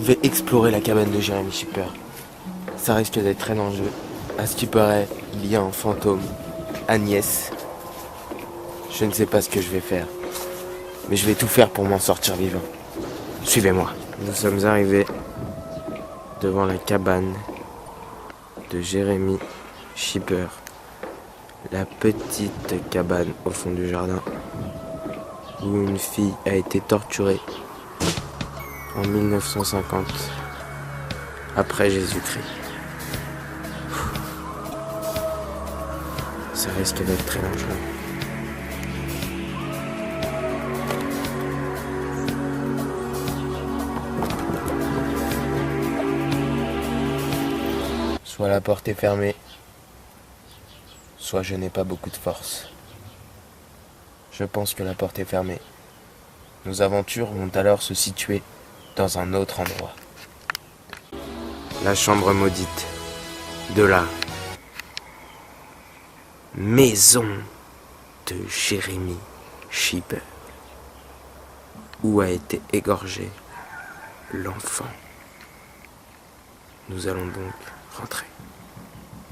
vais explorer la cabane de Jérémy Shipper. Ça risque d'être très dangereux. À ce qui paraît, il y a un fantôme, Agnès. Je ne sais pas ce que je vais faire, mais je vais tout faire pour m'en sortir vivant. Suivez-moi. Nous sommes arrivés devant la cabane de Jérémy Shipper. La petite cabane au fond du jardin où une fille a été torturée en 1950 après Jésus-Christ. Ça risque d'être très dangereux. Soit la porte est fermée, soit je n'ai pas beaucoup de force. Je pense que la porte est fermée. Nos aventures vont alors se situer dans un autre endroit. La chambre maudite de la maison de Jérémy Shipper, où a été égorgé l'enfant. Nous allons donc rentrer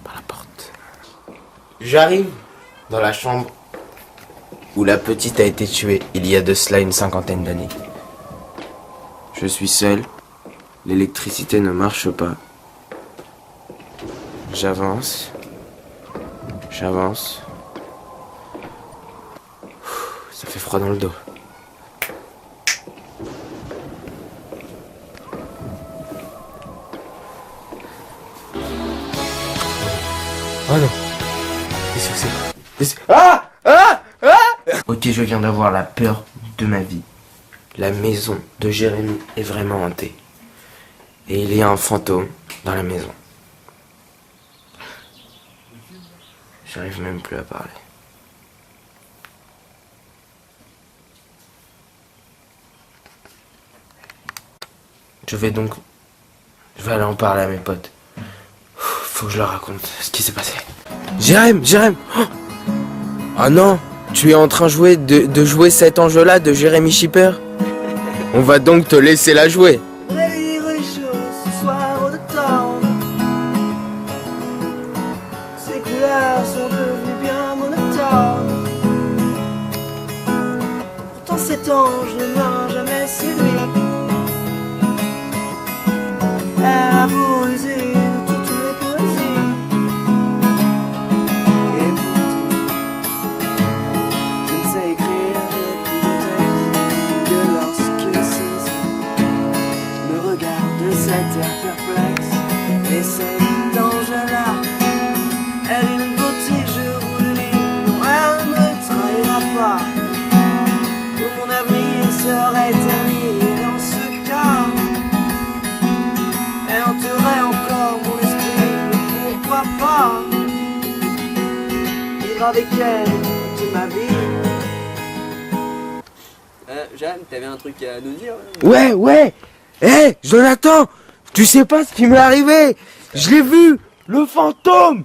par la porte. J'arrive dans la chambre où la petite a été tuée il y a de cela une 50aine d'années. Je suis seul, l'électricité ne marche pas. J'avance. Ça fait froid dans le dos. Oh non. Qu'est-ce que c'est? Ah! Ok, je viens d'avoir la peur de ma vie. La maison de Jérémy est vraiment hantée. Et il y a un fantôme dans la maison. J'arrive même plus à parler. Je vais aller en parler à mes potes. Faut que je leur raconte ce qui s'est passé. Jérém! Oh non! Tu es en train de jouer cet enjeu-là de Jérémy Shipper? On va donc te laisser la jouer. Ce soir au temps, ces couleurs sont devenues bien monotones. Pourtant cet ange ne m'a jamais séduit. Elle a beau user de toutes mes poésies, et pourtant je ne sais écrire plus de texte que lorsque ses yeux me regardent de cet air perplexe. Et cet ange-là, elle est une beauté, je vous le dis, non, elle ne me trahira pas. Que mon avenir serait terni dans ce cas. Elle hanterait encore mon esprit, mais pourquoi pas vivre avec elle toute ma vie. Jeanne, t'avais un truc à nous dire? Ouais. Hé, Jonathan, tu sais pas ce qui m'est arrivé? Je l'ai vu, le fantôme.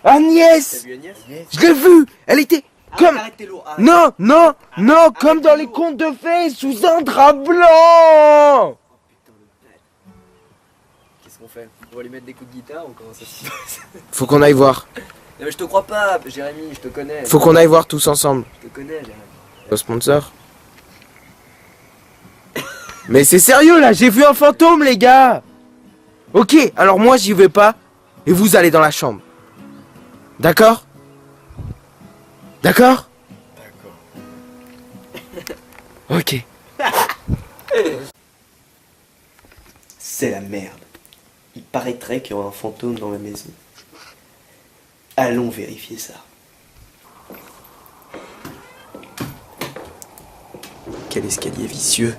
Agnès. T'as vu Agnès? Je l'ai vu. Elle était comme... Arrête tes lots, arrête. Non, comme dans les contes de fées, sous un drap blanc. Qu'est-ce qu'on fait? On va lui mettre des coups de guitare ou comment ça se passe? Faut qu'on aille voir. Non mais je te crois pas, Jérémy, je te connais. Faut qu'on aille voir tous ensemble. Je te connais, Jérémy. Au sponsor. Mais c'est sérieux là, j'ai vu un fantôme les gars. Ok, alors moi j'y vais pas. Et vous allez dans la chambre. D'accord? Ok. C'est la merde. Il paraîtrait qu'il y aura un fantôme dans ma maison. Allons vérifier ça. Quel escalier vicieux.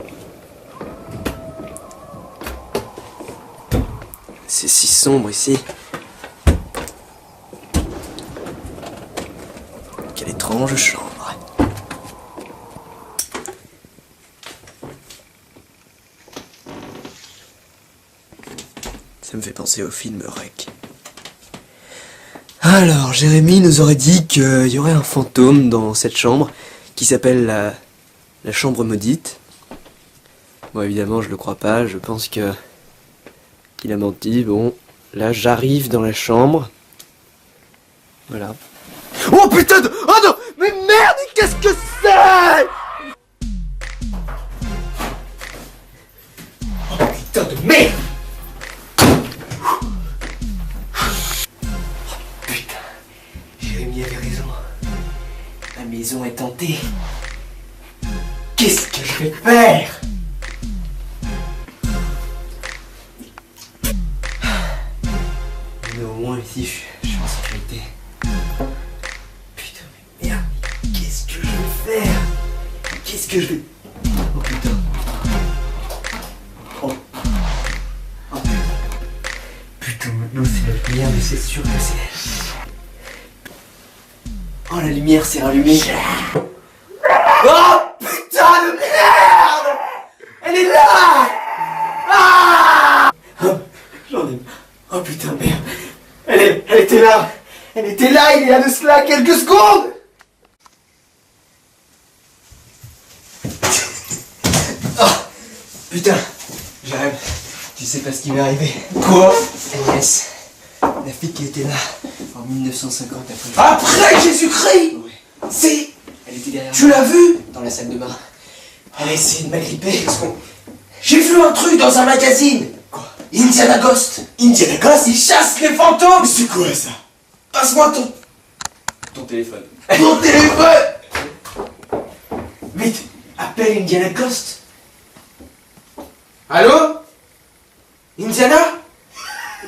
C'est si sombre ici. Quelle étrange chambre. Ça me fait penser au film Rec. Alors, Jérémy nous aurait dit qu'il y aurait un fantôme dans cette chambre qui s'appelle la chambre maudite. Bon, évidemment, je le crois pas. Je pense que qu'il a menti. Bon, là, j'arrive dans la chambre. Voilà. Oh putain de... Oh non. Mais merde, qu'est-ce que c'est? Oh putain de merde. Putain, Jérémy avait raison. La maison est hantée. Qu'est-ce que je vais faire? Mais au moins ici, je suis en sécurité. Putain, mais merde, qu'est-ce que je vais faire? Qu'est-ce que je vais... Oh putain. Oh. Oh putain. Putain, maintenant c'est la lumière, mais c'est sûr que c'est... Oh, la lumière s'est rallumée. Oh putain de merde! Elle est là! Ah! Oh, j'en ai... Oh putain, merde. Elle était là! Elle était là il y a de cela quelques secondes! Oh putain, j'arrive. Tu sais pas ce qui m'est arrivé. Quoi? Agnès, la fille qui était là en 1950 après Jésus-Christ! Oui. Si! Elle était derrière. Tu l'as vue? Dans la salle de bain. Elle a essayé de m'agripper. J'ai vu un truc dans un magazine. Quoi? Indiana Ghost. Indiana Ghost? Il chasse les fantômes. Mais c'est quoi ça? Passe-moi ton téléphone. Ton téléphone! Vite, appelle Indiana Ghost. Allô? Indiana?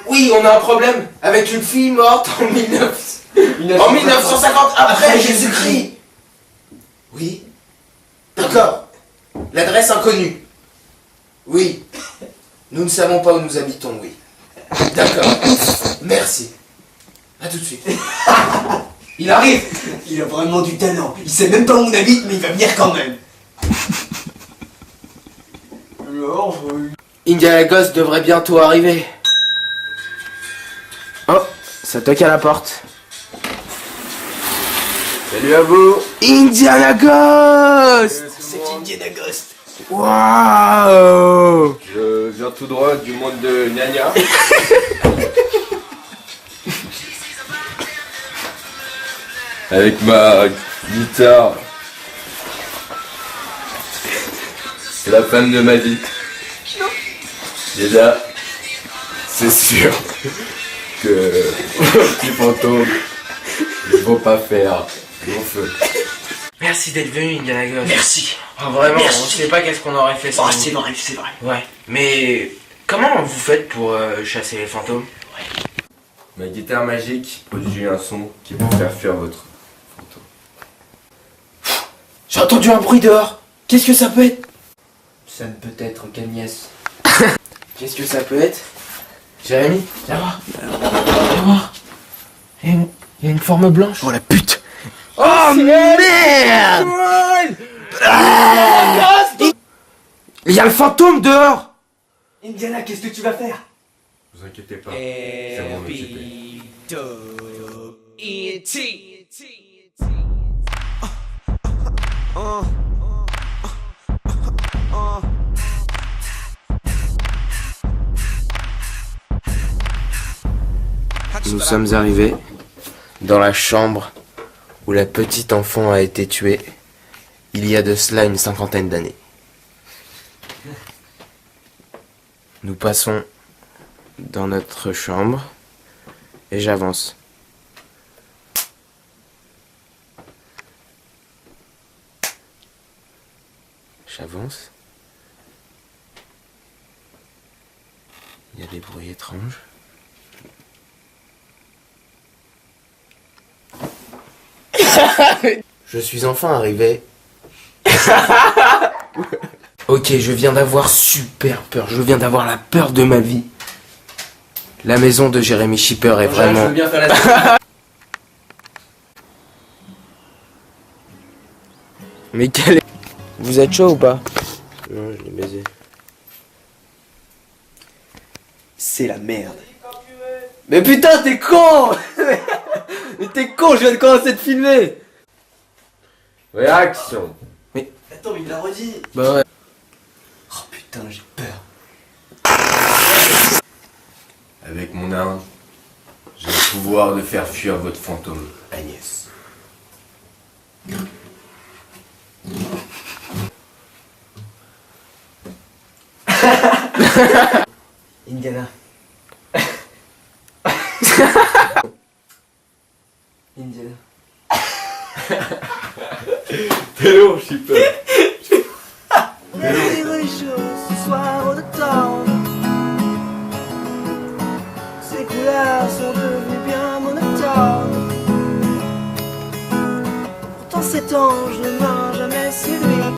Oui, on a un problème avec une fille morte en 1950 après Jésus-Christ. Oui. D'accord. L'adresse inconnue. Oui. Nous ne savons pas où nous habitons, oui. D'accord. Merci. À tout de suite. Il arrive. Il a vraiment du talent. Il sait même pas où on habite, mais il va venir quand même. Indiana Ghost devrait bientôt arriver. Oh, ça toque à la porte. Salut à vous. Indiana Ghost. C'est Indiana Ghost. Waouh. Je viens tout droit du monde de Gnagna. Avec ma guitare. C'est la femme de ma vie. Déjà, c'est sûr que les fantômes ne vont pas faire long feu. Merci d'être venu, Indiana Ghost. Merci. Ah, vraiment, Merci. on sait pas qu'est-ce qu'on aurait fait sans Oh, vous. c'est vrai, c'est vrai. Ouais. Mais comment vous faites pour chasser les fantômes? Ma guitare magique produit un son qui peut faire fuir votre fantôme. J'ai entendu un bruit dehors. Qu'est-ce que ça peut être? Ça ne peut être qu'Agnès. Qu'est-ce que ça peut être? Jérémy, viens voir. Viens voir. Il y a une forme blanche. Oh la pute. Oh merde! Il y a le fantôme dehors! Indiana, qu'est-ce que tu vas faire? Ne vous inquiétez pas, c'est bon m'occuper. Nous sommes arrivés dans la chambre où la petite enfant a été tuée il y a de cela une cinquantaine d'années. Nous passons dans notre chambre et j'avance. J'avance. Il y a des bruits étranges. Je suis enfin arrivé. Ok, je viens d'avoir super peur. Je viens d'avoir la peur de ma vie. La maison de Jérémy Shipper est vraiment... bien faire la Mais quel est... Vous êtes chaud ou pas? Non, je l'ai baisé. C'est la merde. Mais putain, t'es con. Mais t'es con, je viens de commencer de filmer. Réaction. Attends, mais il l'a redit. Bah ouais. Oh putain. putain, j'ai peur. Avec mon arme, j'ai le pouvoir de faire fuir votre fantôme, Agnès. Indiana. Indiana. T'es lourd, shipper. Les religieux ce soir d'automne, ces couleurs sont devenues bien monotones. Pourtant cet ange